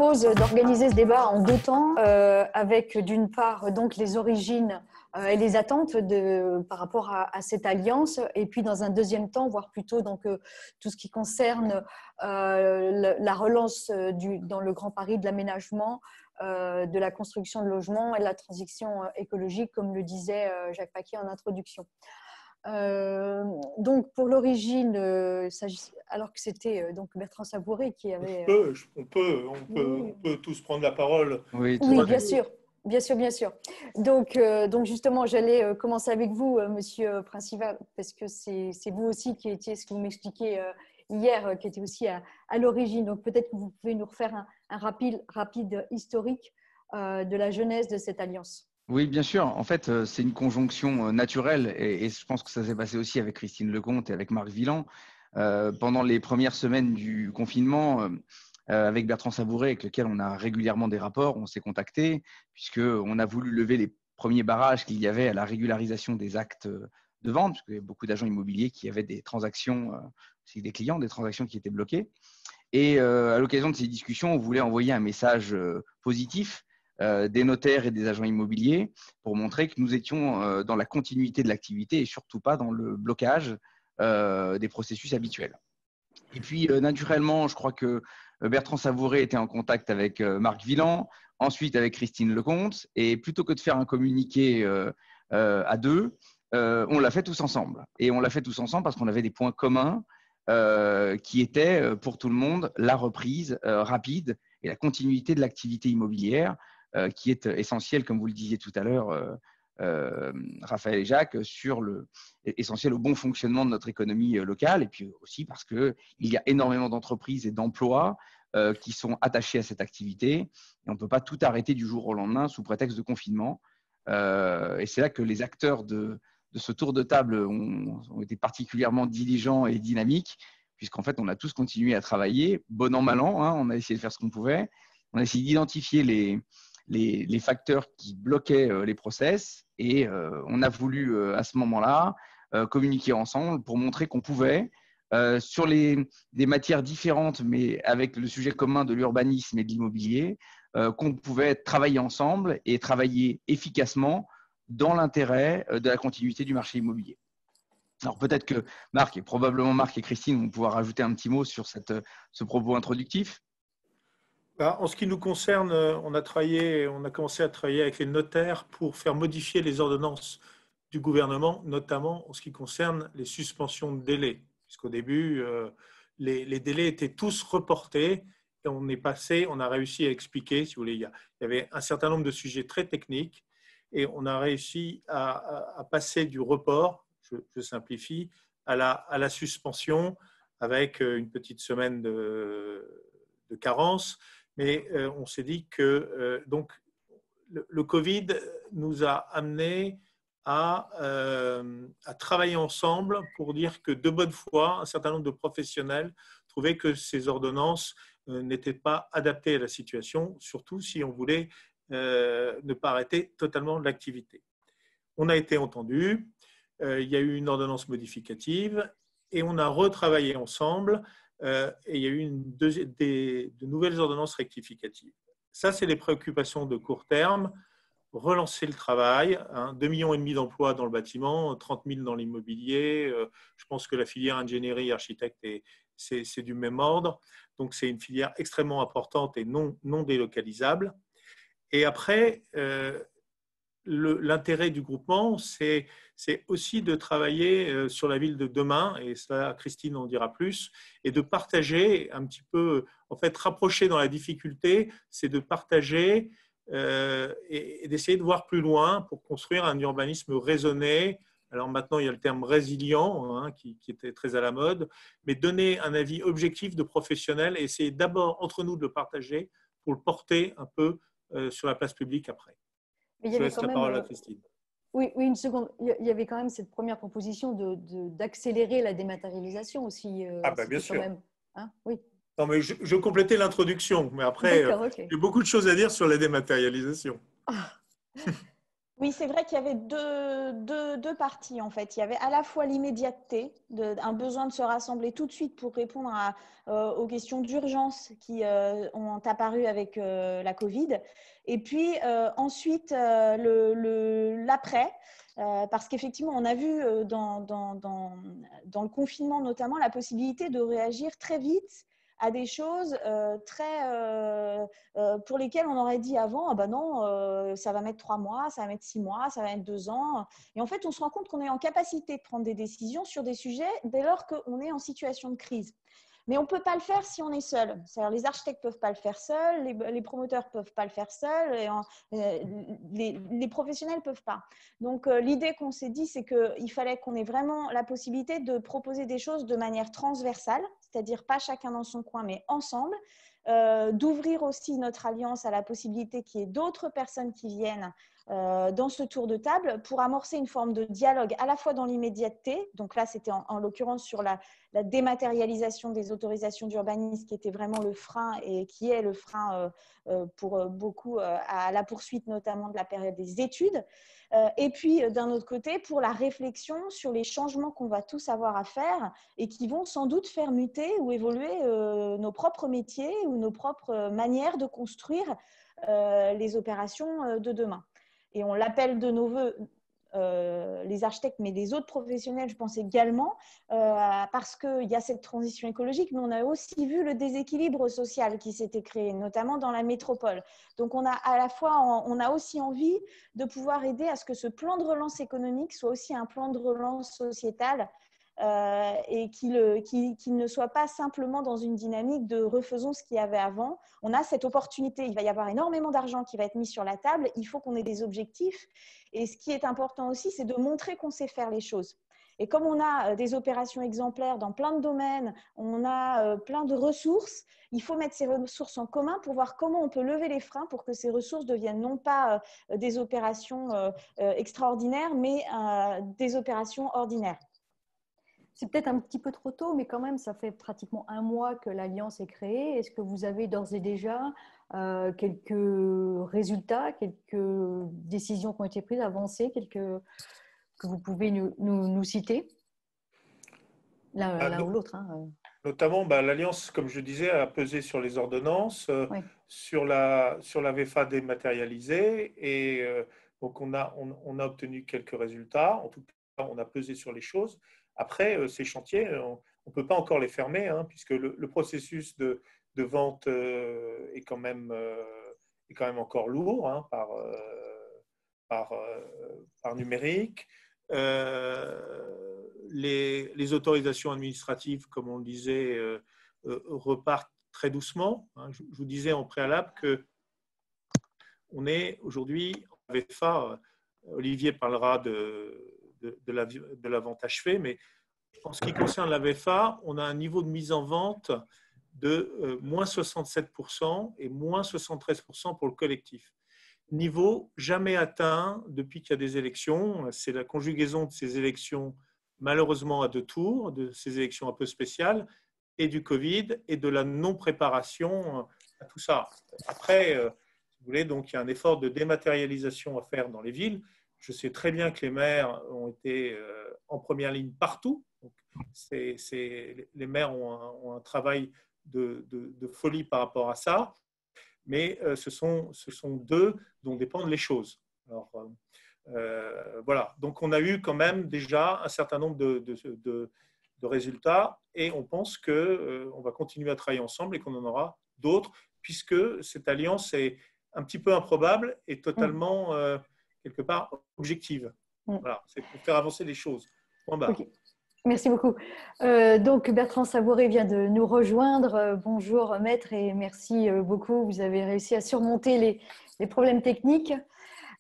propose d'organiser ce débat en deux temps, avec d'une part donc les origines et les attentes par rapport à cette alliance, et puis dans un deuxième temps, voire plutôt donc, tout ce qui concerne la relance dans le Grand Paris de l'aménagement, de la construction de logements et de la transition écologique, comme le disait Jacques Paquet en introduction. Donc pour l'origine, alors que c'était donc Bertrand Savouré qui avait… On peut tous prendre la parole. Oui, oui, bien sûr. Bien sûr, bien sûr. Donc justement, j'allais commencer avec vous, Monsieur Principal, parce que c'est vous aussi qui étiez, ce que vous m'expliquiez hier, qui était aussi à l'origine. Donc peut-être que vous pouvez nous refaire un rapide historique de la genèse de cette alliance. Oui, bien sûr. En fait, c'est une conjonction naturelle et je pense que ça s'est passé aussi avec Christine Lecomte et avec Marc Villand. Pendant les premières semaines du confinement, avec Bertrand Savouré, avec lequel on a régulièrement des rapports, on s'est contacté puisqu'on a voulu lever les premiers barrages qu'il y avait à la régularisation des actes de vente, parce qu'il y a beaucoup d'agents immobiliers qui avaient des transactions, aussi des clients, des transactions qui étaient bloquées. Et à l'occasion de ces discussions, on voulait envoyer un message positif des notaires et des agents immobiliers pour montrer que nous étions dans la continuité de l'activité et surtout pas dans le blocage des processus habituels. Et puis, naturellement, je crois que Bertrand Savouré était en contact avec Marc Villand, ensuite avec Christine Lecomte, et plutôt que de faire un communiqué à deux, on l'a fait tous ensemble. Et on l'a fait tous ensemble parce qu'on avait des points communs qui étaient pour tout le monde la reprise rapide et la continuité de l'activité immobilière, qui est essentiel, comme vous le disiez tout à l'heure, Raphaël et Jacques, essentiel au bon fonctionnement de notre économie locale, et puis aussi parce qu'il y a énormément d'entreprises et d'emplois qui sont attachés à cette activité, et on ne peut pas tout arrêter du jour au lendemain sous prétexte de confinement. Et c'est là que les acteurs de ce tour de table ont été particulièrement diligents et dynamiques, puisqu'en fait, on a tous continué à travailler, bon an, mal an, hein, on a essayé de faire ce qu'on pouvait, on a essayé d'identifier les facteurs qui bloquaient les process et on a voulu à ce moment-là communiquer ensemble pour montrer qu'on pouvait, sur des matières différentes mais avec le sujet commun de l'urbanisme et de l'immobilier, qu'on pouvait travailler ensemble et travailler efficacement dans l'intérêt de la continuité du marché immobilier. Alors peut-être que Marc et Christine vont pouvoir ajouter un petit mot sur ce propos introductif. En ce qui nous concerne, on a commencé à travailler avec les notaires pour faire modifier les ordonnances du gouvernement, notamment en ce qui concerne les suspensions de délais. Puisqu'au début, les délais étaient tous reportés et on a réussi à expliquer, si vous voulez, il y avait un certain nombre de sujets très techniques et on a réussi à passer du report, je simplifie, à la suspension avec une petite semaine de carence. Mais on s'est dit que donc, le Covid nous a amenés à travailler ensemble pour dire que de bonne foi, un certain nombre de professionnels trouvaient que ces ordonnances n'étaient pas adaptées à la situation, surtout si on voulait ne pas arrêter totalement l'activité. On a été entendus, il y a eu une ordonnance modificative et on a retravaillé ensemble. Et il y a eu de nouvelles ordonnances rectificatives. Ça, c'est les préoccupations de court terme. Relancer le travail, 2,5 millions d'emplois dans le bâtiment, 30 000 dans l'immobilier. Je pense que la filière ingénierie architecte, c'est du même ordre. Donc, c'est une filière extrêmement importante et non délocalisable. Et après, l'intérêt du groupement, c'est aussi de travailler sur la ville de demain, et ça, Christine en dira plus, et de partager un petit peu, en fait, rapprocher dans la difficulté, c'est de partager et d'essayer de voir plus loin pour construire un urbanisme raisonné. Alors maintenant, il y a le terme résilient qui était très à la mode, mais donner un avis objectif de professionnels et essayer d'abord, entre nous, de le partager pour le porter un peu sur la place publique après. Mais il y Je avait laisse quand la même, parole à Christine. Oui, une seconde. Il y avait quand même cette première proposition d'accélérer la dématérialisation aussi. Bien sûr. Quand même, hein, oui. Non, mais je complétais l'introduction, mais après, okay. il y a beaucoup de choses à dire sur la dématérialisation. Ah. Oui, c'est vrai qu'il y avait deux parties en fait. Il y avait à la fois l'immédiateté, un besoin de se rassembler tout de suite pour répondre aux questions d'urgence qui ont apparu avec la Covid. Et puis ensuite, l'après. Parce qu'effectivement, on a vu dans le confinement notamment la possibilité de réagir très vite à des choses pour lesquelles on aurait dit avant, ah ben non, ça va mettre 3 mois, ça va mettre 6 mois, ça va mettre 2 ans. Et en fait, on se rend compte qu'on est en capacité de prendre des décisions sur des sujets dès lors qu'on est en situation de crise. Mais on ne peut pas le faire si on est seul. C'est-à-dire, les architectes ne peuvent pas le faire seuls, les promoteurs ne peuvent pas le faire seuls, les professionnels ne peuvent pas. Donc, l'idée qu'on s'est dit, c'est qu'il fallait qu'on ait vraiment la possibilité de proposer des choses de manière transversale, c'est-à-dire pas chacun dans son coin, mais ensemble, d'ouvrir aussi notre alliance à la possibilité qu'il y ait d'autres personnes qui viennent dans ce tour de table pour amorcer une forme de dialogue à la fois dans l'immédiateté. Donc là, c'était en l'occurrence sur la dématérialisation des autorisations d'urbanisme qui était vraiment le frein et qui est le frein pour beaucoup à la poursuite notamment de la période des études. Et puis, d'un autre côté, pour la réflexion sur les changements qu'on va tous avoir à faire et qui vont sans doute faire muter ou évoluer nos propres métiers ou nos propres manières de construire les opérations de demain. Et on l'appelle de nos voeux les architectes, mais les autres professionnels, je pense également, parce qu'il y a cette transition écologique, mais on a aussi vu le déséquilibre social qui s'était créé, notamment dans la métropole. Donc, on a aussi envie de pouvoir aider à ce que ce plan de relance économique soit aussi un plan de relance sociétal et qu'il ne soit pas simplement dans une dynamique de refaisons ce qu'il y avait avant. On a cette opportunité, il va y avoir énormément d'argent qui va être mis sur la table, il faut qu'on ait des objectifs. Et ce qui est important aussi, c'est de montrer qu'on sait faire les choses. Et comme on a des opérations exemplaires dans plein de domaines, on a plein de ressources, il faut mettre ces ressources en commun pour voir comment on peut lever les freins pour que ces ressources deviennent non pas des opérations extraordinaires, mais des opérations ordinaires. C'est peut-être un petit peu trop tôt, mais quand même, ça fait pratiquement 1 mois que l'Alliance est créée. Est-ce que vous avez d'ores et déjà quelques résultats, quelques décisions qui ont été prises, avancées, que vous pouvez nous citer l'un ou l'autre Notamment, l'Alliance, comme je disais, a pesé sur les ordonnances, Oui. sur la VFA dématérialisée, et donc on a obtenu quelques résultats. En tout cas, on a pesé sur les choses. Après, ces chantiers, on ne peut pas encore les fermer, puisque le processus de vente est quand même encore lourd par numérique. Les autorisations administratives, comme on le disait, repartent très doucement. Je vous disais en préalable qu'on est aujourd'hui en VFA. Olivier parlera de la vente achevée, mais en ce qui concerne la VFA, on a un niveau de mise en vente de moins 67% et moins 73% pour le collectif. Niveau jamais atteint depuis qu'il y a des élections. C'est la conjugaison de ces élections, malheureusement à 2 tours, de ces élections un peu spéciales, et du Covid, et de la non-préparation à tout ça. Après, si vous voulez, donc il y a un effort de dématérialisation à faire dans les villes. Je sais très bien que les maires ont été en première ligne partout. Donc, les maires ont un travail de folie par rapport à ça. Mais ce sont d'eux dont dépendent les choses. Alors, voilà. Donc, on a eu quand même déjà un certain nombre de résultats, et on pense qu'on va continuer à travailler ensemble et qu'on en aura d'autres, puisque cette alliance est un petit peu improbable et totalement, quelque part, objective. Voilà. C'est pour faire avancer les choses. Point barre. Okay. Merci beaucoup. Donc, Bertrand Savouré vient de nous rejoindre. Bonjour, maître, et merci beaucoup. Vous avez réussi à surmonter les problèmes techniques.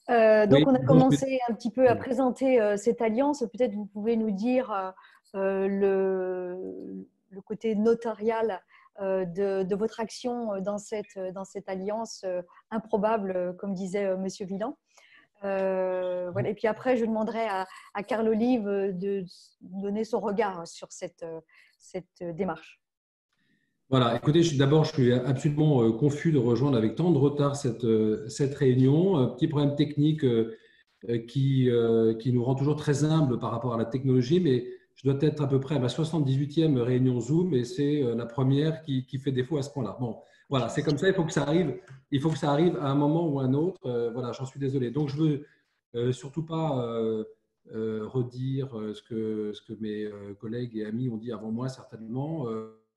Donc, oui, on a commencé un petit peu à présenter cette alliance. Peut-être vous pouvez nous dire le côté notarial de votre action dans cette alliance improbable, comme disait M. Villan. Voilà. Et puis après, je demanderai à Carl Olive de donner son regard sur cette démarche. Voilà, écoutez, d'abord, je suis absolument confus de rejoindre avec tant de retard cette réunion. Petit problème technique qui nous rend toujours très humbles par rapport à la technologie, mais je dois être à peu près à ma 78e réunion Zoom et c'est la première qui fait défaut à ce point-là. Bon, voilà, c'est comme ça, il faut que ça arrive. Il faut que ça arrive à un moment ou à un autre. Voilà, j'en suis désolé. Donc, je veux surtout pas redire ce que mes collègues et amis ont dit avant moi, certainement.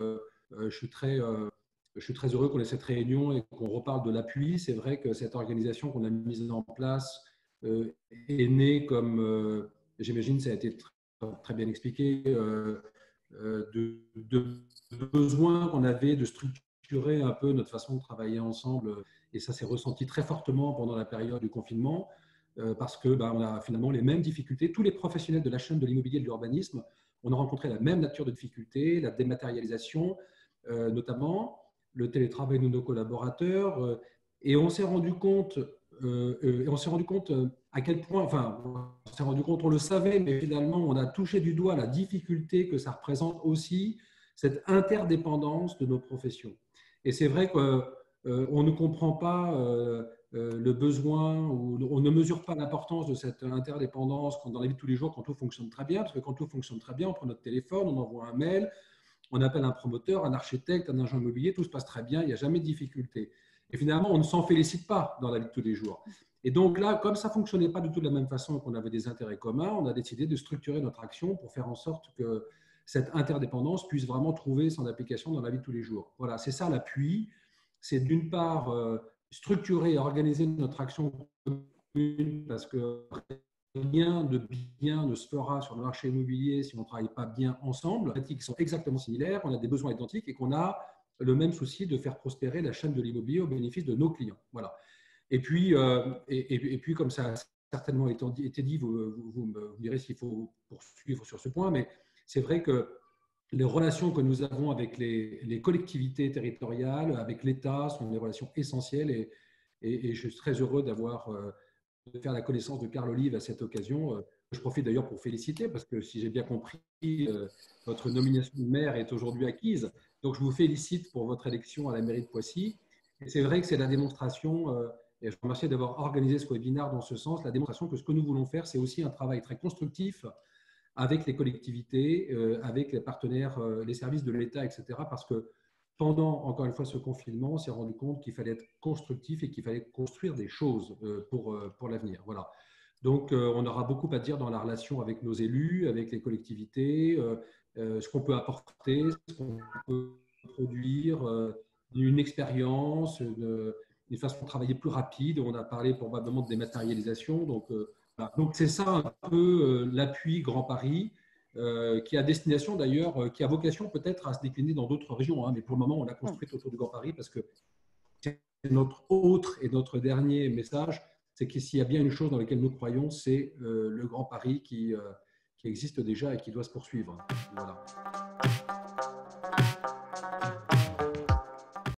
Je suis très heureux qu'on ait cette réunion et qu'on reparle de l'appui. C'est vrai que cette organisation qu'on a mise en place est née comme, j'imagine, ça a été très bien expliqué, de besoin qu'on avait de structurer un peu notre façon de travailler ensemble. Et ça s'est ressenti très fortement pendant la période du confinement, parce que on a finalement les mêmes difficultés. Tous les professionnels de la chaîne de l'immobilier et de l'urbanisme, on a rencontré la même nature de difficultés, la dématérialisation, notamment le télétravail de nos collaborateurs, et on s'est rendu compte à quel point, enfin, on s'est rendu compte, on le savait, mais finalement, on a touché du doigt la difficulté que ça représente aussi, cette interdépendance de nos professions. Et c'est vrai qu'on ne comprend pas le besoin, ou on ne mesure pas l'importance de cette interdépendance dans la vie de tous les jours quand tout fonctionne très bien, parce que quand tout fonctionne très bien, on prend notre téléphone, on envoie un mail, on appelle un promoteur, un architecte, un agent immobilier, tout se passe très bien, il n'y a jamais de difficulté. Et finalement, on ne s'en félicite pas dans la vie de tous les jours. Et donc là, comme ça ne fonctionnait pas du tout de la même façon, qu'on avait des intérêts communs, on a décidé de structurer notre action pour faire en sorte que cette interdépendance puisse vraiment trouver son application dans la vie de tous les jours. Voilà, c'est ça l'appui. C'est d'une part structurer et organiser notre action commune, parce que rien de bien ne se fera sur le marché immobilier si on ne travaille pas bien ensemble. Les pratiques sont exactement similaires, on a des besoins identiques et qu'on a le même souci de faire prospérer la chaîne de l'immobilier au bénéfice de nos clients. Voilà. Et puis, comme ça a certainement été dit, vous me direz s'il faut poursuivre sur ce point, mais c'est vrai que les relations que nous avons avec les collectivités territoriales, avec l'État, sont des relations essentielles et je suis très heureux de faire la connaissance de Carl Olive à cette occasion. Je profite d'ailleurs pour féliciter, parce que si j'ai bien compris, votre nomination de maire est aujourd'hui acquise. Donc, je vous félicite pour votre élection à la mairie de Poissy. Et c'est vrai que c'est la démonstration, et je vous remercie d'avoir organisé ce webinaire dans ce sens, la démonstration que ce que nous voulons faire, c'est aussi un travail très constructif avec les collectivités, avec les partenaires, les services de l'État, etc. Parce que pendant, encore une fois, ce confinement, on s'est rendu compte qu'il fallait être constructif et qu'il fallait construire des choses pour l'avenir. Voilà. Donc, on aura beaucoup à dire dans la relation avec nos élus, avec les collectivités, ce qu'on peut apporter, ce qu'on peut produire, une expérience, une façon de travailler plus rapide. On a parlé probablement de dématérialisation. Donc, voilà. Donc c'est ça un peu l'appui Grand Paris, qui a destination d'ailleurs, qui a vocation peut-être à se décliner dans d'autres régions. Hein, mais pour le moment, on l'a construite autour du Grand Paris parce que c'est notre autre et notre dernier message, c'est que s'il y a bien une chose dans laquelle nous croyons, c'est le Grand Paris qui existe déjà et qui doit se poursuivre. Voilà.